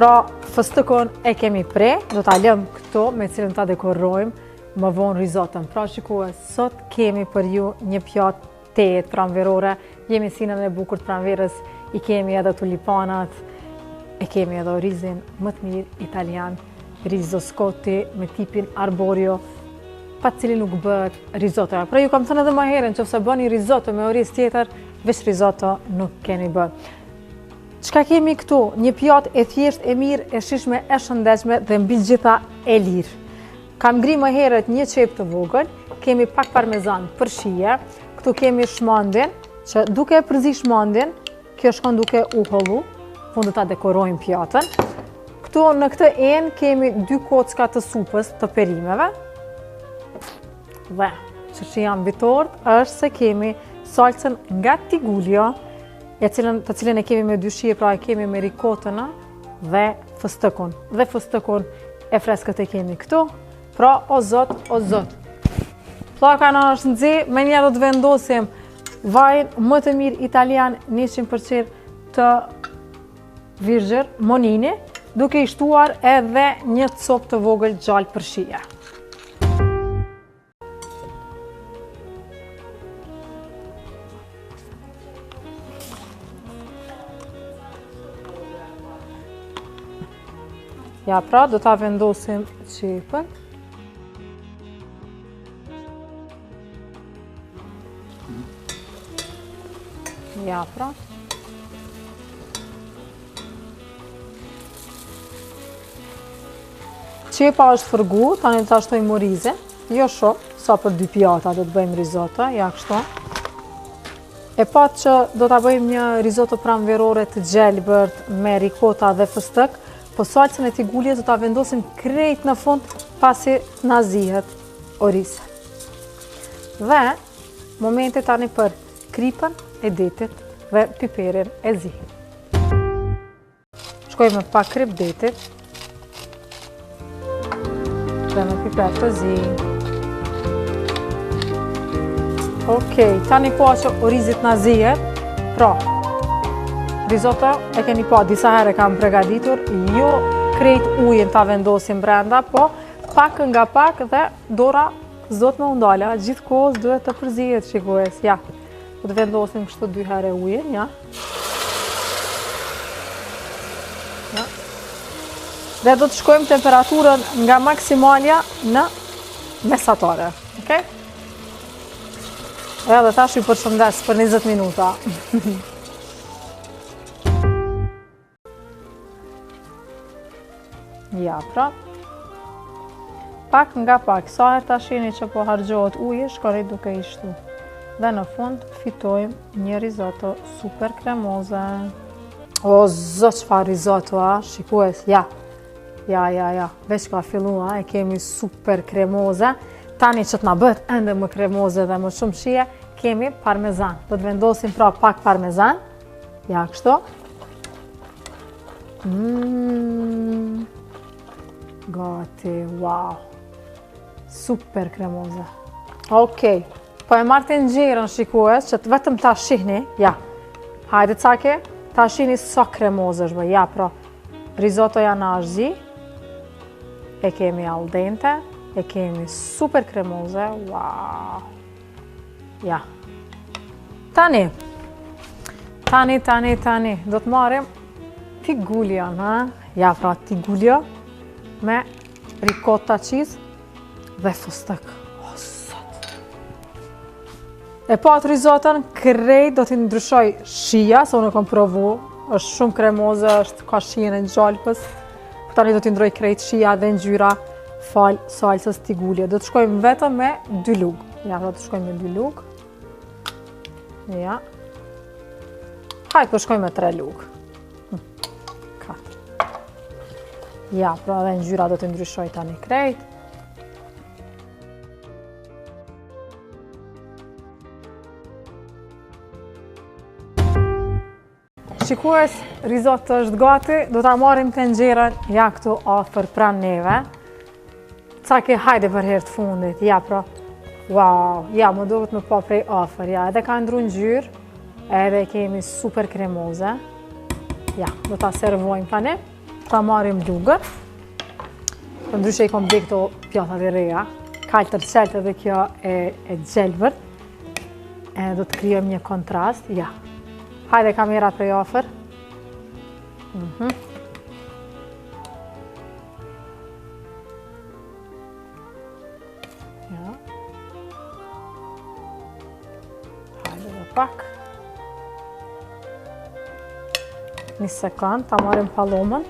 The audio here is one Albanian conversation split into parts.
Pra, fëstëkon e kemi pre, do t'a lëm këto me cilën t'a dekorojmë më vonë risotton. Pra, shikoj, sot kemi për ju një pjatë tejet pranverore, jemi sinën e bukur të pranverës, i kemi edhe tulipanat, e kemi edhe orizin më të mirë italian, riso scotti me tipin arborio, pa cili nuk bëhet risotto. Pra ju kam thënë edhe më herën, nëse bëni risotto me oriz tjetër, veç risotto nuk keni bërë. Çka kemi këtu? Një pjatë e thjeshtë, e mirë, e shishme, e shëndetshme dhe mbi gjitha e lirë. Kam ngri më herët një qep të vogël, kemi pak parmezan për shije, këtu kemi shmandin, që duke e përzi shmandin, kjo shkon duke u hollu, fundu ta dekorojmë pjatën. Këtu në këtë enë kemi 2 kocka të supës të perimeve. Dhe që janë bitort është se kemi salcën nga Tigullio, të cilën e kemi me 2 shije, pra e kemi me rikotën dhe fëstëkun. Dhe fëstëkun e freskët e kemi këtu. Pra, o zot, o zot. Pllaka na është nxi, me një do të vendosim vajin më të mirë italian 100% të Virgër Monini, duke i shtuar edhe një copë të vogël gjallë për shije. Ja pra, do ta vendosim qepën. Ja pra. Qepa është fërgu, tani ta shtojmë orizin. Jo shumë, sa për 2 pjata do të bëjmë risotto, ja kështu. E pat që do ta bëjmë një risotto pranverore të gjelbërt me rikota dhe fëstëk, po salcën e Tigulljes do ta vendosim krejt në fund pasi na zihet orizi. Dhe momenti tani për kripën e detit dhe piperin e zi. Shkojmë me pak krip detit dhe me piper të zi. Okej, tani po që orizit na zihet, pra risotto e keni pa, disa herë kam përgatitur, jo krejt ujin ta vendosim brenda, po pak nga pak dhe dora s'do të më ndala, gjithkohës duhet të përzihet, shikues, ja. Do të vendosim kështu 2 herë ujin, ja. Ja. Dhe do të shkojmë temperaturën nga maksimalja në mesatare, okej? Edhe tash ju përshëndes për 20 minuta. Ja, pra. Pak nga pak, sa herë ta shihni që po harxhohet uji, shkoni duke i shtu. Dhe në fund fitojmë një risotto super kremoze. O, zot çfarë risotto, shikues, ja. Ja. Veç ka fillu, e kemi super kremoze. Tani që t'na bëhet ende më kremoze dhe më shumë shije, kemi parmezan. Do të vendosim pra pak parmezan. Ja, kështu. Gati, wow. Super kremoze. Okej. Po e marrë të nxjerrën, shikues, që vetëm ta shihni, ja. Hajde cake, ta shihni sa kremoze është bë. Ja, pra, risottoja na është zi. E kemi al dente, e kemi super kremoze, wow. Ja. Tani, do të marrim Tigullio, ja, pra, Tigullio me ricotta cheese dhe fëstëk. O, sot. E pat risotton, krejt do t'i ndryshoj shija, se unë e kom provu, është shumë kremoze, është ka shijen e gjalpës. Tani do t'i ndroj krejt shija dhe ngjyra fal salsës Tigullio. Do të shkojmë vetëm me 2 lugë. Ja, do të shkojmë me 2 lugë. Ja. Hajde, po shkojmë me 3 lugë. 4. Ja, pra dhe ngjyra do të ndryshoj tani krejt. Shikues, risotto është gati, do ta marrim tenxherën, ja këtu afër pranë neve. Cake, hajde për herë të fundit, ja pra. Wow, ja, më duhet me pa prej afër, ja, edhe ka ndru ngjyrë, edhe kemi super kremoze. Ja, do ta servojmë tani. ta marrim lugën. Për ndryshe i kom bje këto pjatat e reja. Kaltër qeltë edhe kjo e gjelbër. Do të kryojmë një kontrast. Ja. Hajde kamera prej afër. Ja. Hajde dhe pak. Një sekund, ta marim palomën.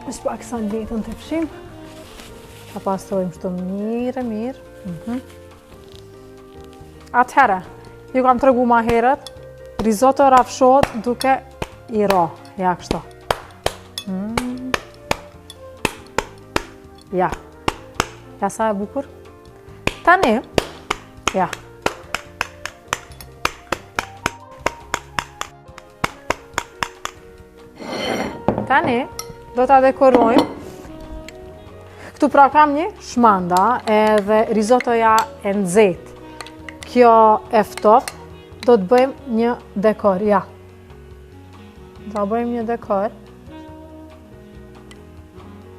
Është pak sa letën të fshim. Ta pastrojmë shtu mirë. Atëherë, ju kam tregu ma herët, risotto rafshohet duke i ra. Ja, kështu. Ja. Ja, sa e bukur. Tani, ja. Tani, do ta dekorojmë. Këtu pra kam një shmanda edhe risottoja e nxehtë. Kjo e ftoft, do të bëjmë një dekor, ja. Do ta bëjmë një dekor.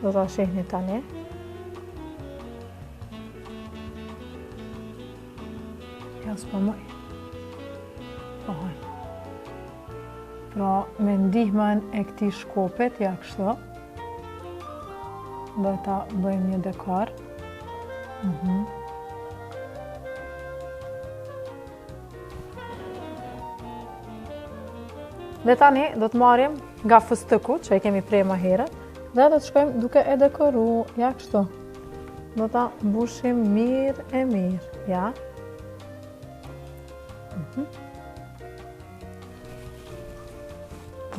Do ta shihni tani. Ja, s'po mëj. Po hajnë. Pra, me ndihmën e këtij shkopit, ja kështu. Do ta bëjmë një dekor. Dhe tani do të marrim nga fëstëku që e kemi prej më herët dhe do të shkojmë duke e dekoru, ja kështu. Do ta mbushim mirë e mirë, ja.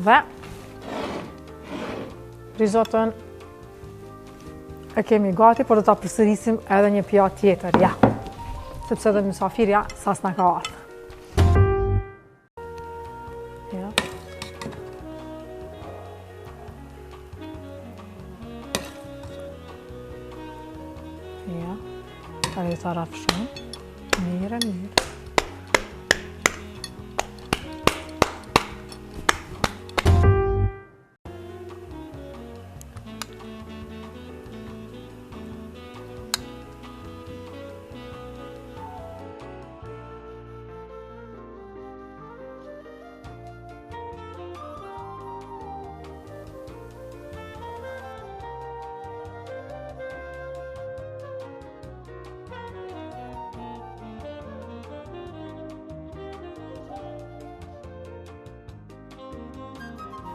Dhe risotton e kemi gati, por do ta përsërisim edhe një pjatë tjetër, ja. Sepse edhe mysafirja sa s'na ka ardhur. Ja. Ja. Tani ta rafshon. Mirë.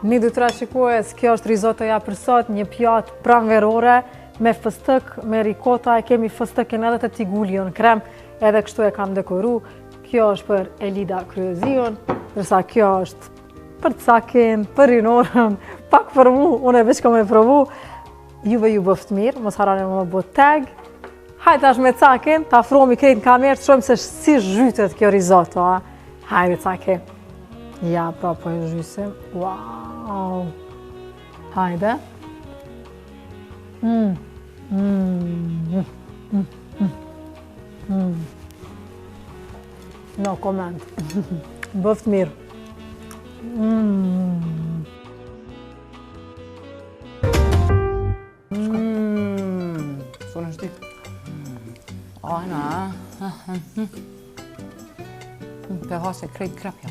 Një, dy, tre shikues, kjo është risottoja për sot, një pjatë pranverore me fëstëk, me rikota, e kemi fëstëkin edhe të tigulion krem, edhe kështu e kam dekoru. Kjo është për Elida Kryezion, dërsa kjo është për cakin, për rinorën, pak për mu, unë e veç kam e provu. Juve ju bëft mirë, mos harani më bët tag. Hajde tash me cakin, ta afrohemi krejt në kamerë, të shojmë se si zhytet kjo risotto. Hajde cakin. Ja, pra po e zhysim. Wow! Hajde. No comment. Bëft mirë. Sonë shtik. Ana. Të hase krejt krapja.